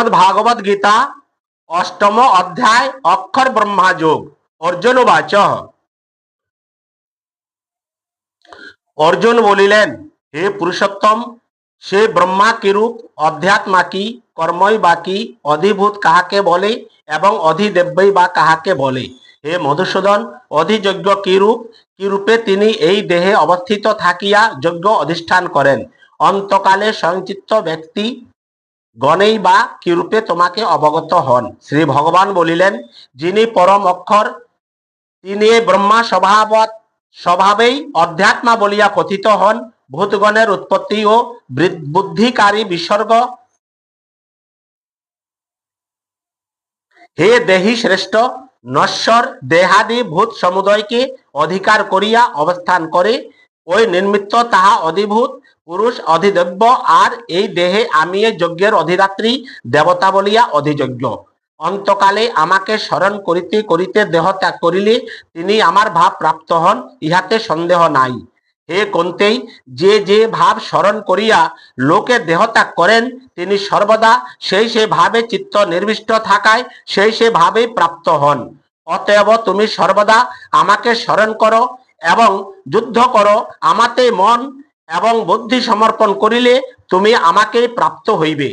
শ্রীমদ্ ভাগবত গীতা অষ্টম অধ্যায় অক্ষর ব্রহ্মা যোগ। অর্জুন বাচ। অর্জুন বলিলেন, হে পুরুষোত্তম, সে ব্রহ্মা কিরূপ, অধ্যাত্মা কি, কর্মই বা কি, অধিভূত কাহাকে বলে এবং অধিদেব্যই বা কাহাকে বলে? হে মধুসূদন, অধিযজ্ঞ কিরূপ, কিরূপে তিনি এই দেহে অবস্থিত থাকিয়া যজ্ঞ অধিষ্ঠান করেন? অন্তকালে স্বয়ংচিত্ত ব্যক্তি গণেই বা কিরূপে তোমাকে অবগত হন? শ্রী ভগবান বলিলেন, যিনি পরম অক্ষর, তিনি ব্রহ্মা স্বভাবেই অধ্যাত্মা বলিয়া কথিত হন। ভূতগণের উৎপত্তি ও বুদ্ধিকারী বিসর্গ। হে দেহি শ্রেষ্ঠ, নশ্বর দেহাদি ভূত সমুদয়কে অধিকার করিয়া অবস্থান করে। ওই নির্মিত তাহা অধিভূত পুরুষ অধিদেব্য, আর এই দেহে আমি এই যজ্ঞের অধিরাত্রী দেবতা বলিয়া অধিযজ্ঞ। অন্তকালে আমাকে স্মরণ করিতে করিতে দেহ ত্যাগ করিলে তিনি আমার ভাব প্রাপ্ত হন, ইহাতে সন্দেহ নাই। হে কন্তেই, যে যে ভাব স্মরণ করিয়া লোকে দেহ ত্যাগ করেন, তিনি সর্বদা সেই সে ভাবে চিত্ত নির্বিষ্ট থাকায় সেই সে ভাবেই প্রাপ্ত হন। অতএব তুমি সর্বদা আমাকে স্মরণ করো এবং যুদ্ধ করো। আমাতে মন এবং বুদ্ধি সমর্পণ করিলে তুমি আমাকেই প্রাপ্ত হইবে।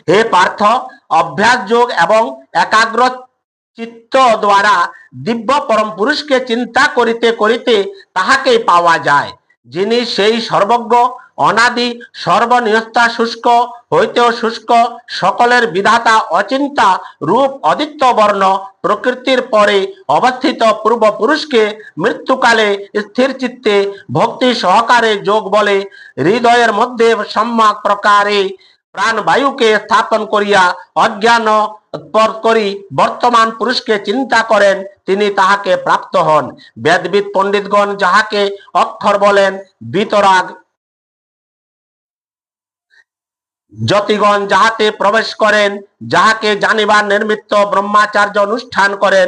হে পার্থ, অভ্যাস যোগ এবং একাগ্র চিত্ত দ্বারা দিব্য পরম পুরুষকে চিন্তা করিতে করিতে তাহাকেই পাওয়া যায়, যিনি সেই সর্বজ্ঞ, অনাদি, সর্বনিয়ন্তা, শুষ্ক হইতেও শুষ্ক, সকলের বিধাতা, অচিন্তা রূপ আদিত্য বর্ণ প্রকৃতির পরে অবস্থিত পূর্ব পুরুষকে মৃত্যুকালে স্থির চিত্তে ভক্তি সহকারে যোগ বলে হৃদয়ের মধ্যে সম্যক প্রকারে প্রাণবায়ুকে স্থাপন করিয়া অজ্ঞান উৎপন্ন করি বর্তমান পুরুষকে চিন্তা করেন, তিনি তাহাকে প্রাপ্ত হন। বেদবিদ পণ্ডিতগণ যাহাকে অক্ষর বলেন, বিতরাগ জ্যোতিগণ যাহাতে প্রবেশ করেন, যাহাকে জানিবার নিমিত্ত ব্রহ্মাচার্য অনুষ্ঠান করেন,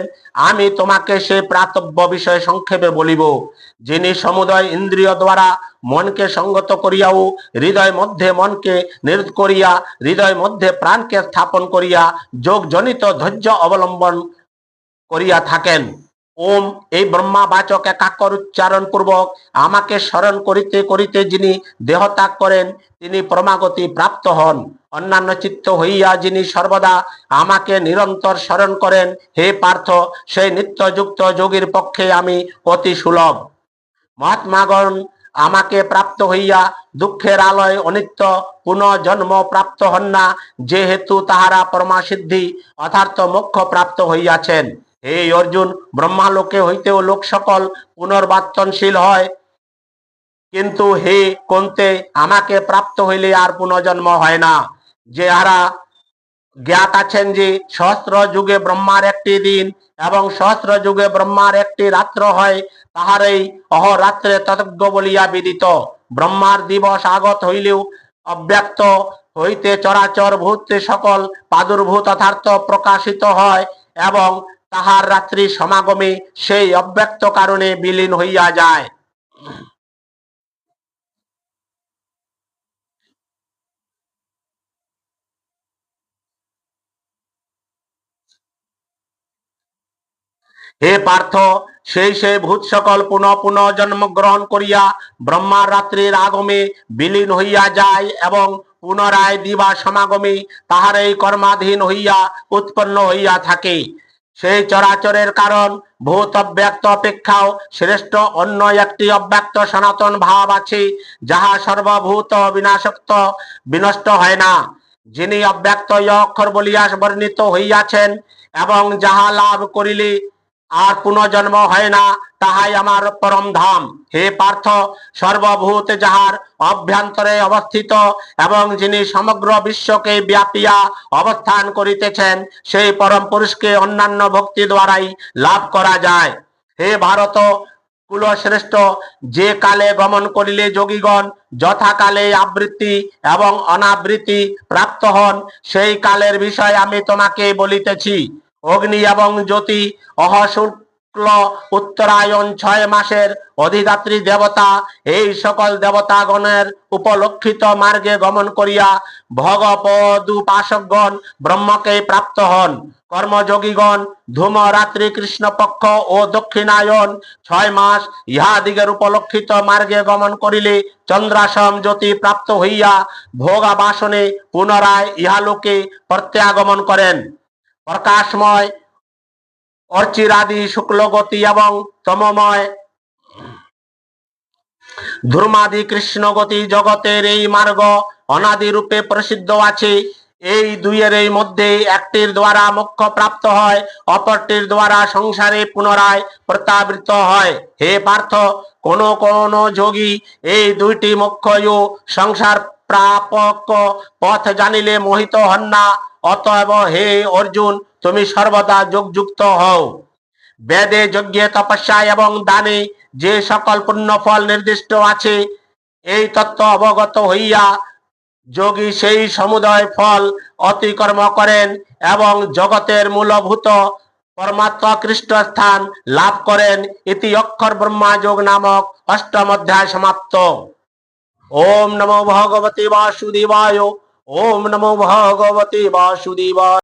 আমি তোমাকে সে প্রাতব্য বিষয়ে সংক্ষেপে বলিব। যিনি সমুদয় ইন্দ্রিয় দ্বারা মনকে সঙ্গত করিয়াও হৃদয় মধ্যে মনকে নিরোধ করিয়া হৃদয় মধ্যে প্রাণকে স্থাপন করিয়া যোগজনিত ধৈর্য অবলম্বন করিয়া থাকেন। ওম এই ব্রহ্মা বাচক একাক্ষর উচ্চারণ পূর্বক আমাকে স্মরণ করিতে করিতে যিনি দেহ ত্যাগ করেন, তিনি পরমাগতি প্রাপ্ত হন। অন্যান্য চিত্ত হইয়া যিনি সর্বদা আমাকে নিরন্তর স্মরণ করেন, হে পার্থ, সেই নিত্যযুক্ত যোগীর পক্ষে আমি অতি সুলভ। মহাত্মাগণ আমাকে প্রাপ্ত হইয়া দুঃখের আলয় অনিত্য পুনঃজন্ম প্রাপ্ত হন না, যেহেতু তাহারা পরমাসিদ্ধি অর্থাৎ মোক্ষ প্রাপ্ত হইয়াছেন। হে অর্জুন, ব্রহ্মালোকে হইতেও লোক সকল পুনর্বাচনশীল হয়, কিন্তু হে কন্তে, আমাকে প্রাপ্ত হইলে আর পুনর্জন্ম হয় না। যাহারা জ্ঞাত আছেন যে সহস্র যুগে ব্রহ্মার একটি দিন এবং সহস্র যুগে ব্রহ্মার একটি রাত্র হয়, তাহারই অহরাত্রে ততজ্ঞ বলিয়া বিদিত। ব্রহ্মার দিবস আগত হইলেও অব্যক্ত হইতে চরাচর ভূতে সকল প্রাদুর্ভূত অর্থাৎ প্রকাশিত হয় এবং তাহার রাত্রি সমাগমে সেই অব্যক্ত কারণে বিলীন হইয়া যায়। হে পার্থ, সেই সেই ভূত সকল পুনঃ পুনঃ জন্মগ্রহণ করিয়া ব্রহ্মার রাত্রির আগমে বিলীন হইয়া যায় এবং পুনরায় দিবা সমাগমে তাহারই কর্মাধীন হইয়া উৎপন্ন হইয়া থাকে। সেই চরাচরের কারণ ভূত অব্যক্ত অপেক্ষাও শ্রেষ্ঠ অন্য একটি অব্যক্ত সনাতন ভাব আছে, যাহা সর্বভূত বিনাশক্ত বিনষ্ট হয় না। যিনি অব্যক্ত অক্ষর বলিয়া বর্ণিত হইয়াছেন এবং যাহা লাভ করিলে আর পুনর্জন্ম হয় না, তাহাই আমার পরম ধাম। হে পার্থ, সর্বভূত যাহার অভ্যন্তরে অবস্থিত এবং যিনি সমগ্র বিশ্বকে ব্যাপিয়া অবস্থান করিতেছেন, সেই পরম পুরুষকে অন্যান্য ভক্তি দ্বারাই লাভ করা যায়। হে ভারত কুলশ্রেষ্ঠ, যে কালে গমন করিলে যোগীগণ যথাকালে আবৃত্তি এবং অনাবৃত্তি প্রাপ্ত হন, সেই কালের বিষয় আমি তোমাকে বলিতেছি। অগ্নি এবং জ্যোতি শুক্ল উত্তরায়ণ 6 মাসের অধিদাত্রী দেবতা এই সকল দেবতাগণের উপলক্ষিত মার্গে গমন করিয়া ভগপদুপাসকগণ ব্রহ্মকে প্রাপ্ত হন। কর্মযোগীগণ ধূম রাত্রি কৃষ্ণপক্ষ ও দক্ষিণায়ন 6 মাস ইহাদিগের উপলক্ষিত মার্গে গমন করিলে চন্দ্রাসম জ্যোতি প্রাপ্ত হইয়া ভোগাবাসনে পুনরায় ইহালোকে প্রত্যাগমন করেন। প্রকাশময় অর্চিরাদি শুক্লগতি এবং তমময় ধূমাদি কৃষ্ণগতি জগতের এই মার্গ অনাদি রূপে প্রসিদ্ধ আছে। এই দুইয়ের মধ্যে একটির দ্বারা মোক্ষ প্রাপ্ত হয়, অপরটির দ্বারা সংসারে পুনরায় প্রত্যাবৃত হয়। হে পার্থ, কোন কোন যোগী এই দুইটি মোক্ষ ও সংসার প্রাপক পথ জানিলে মোহিত হন না। অতএব হে অর্জুন, তুমি সর্বদা যোগযুক্ত হও। বেদে যজ্ঞে তপস্যা এবং দানে যে সকল পুণ্য ফল নির্দিষ্ট আছে, এই তত্ত্ব অবগত হইয়া যোগী সেই সমুদয় ফল অতিক্রম করেন এবং জগতের মূলভূত পরমাত্মা কৃষ্ণ স্থান লাভ করেন। ইতি অক্ষর ব্রহ্মা যোগ নামক 8ম অধ্যায় সমাপ্ত। ওম নমো ভগবতে বাসুদেবায়। ওম নমো ভগবতে বাসুদেবায়।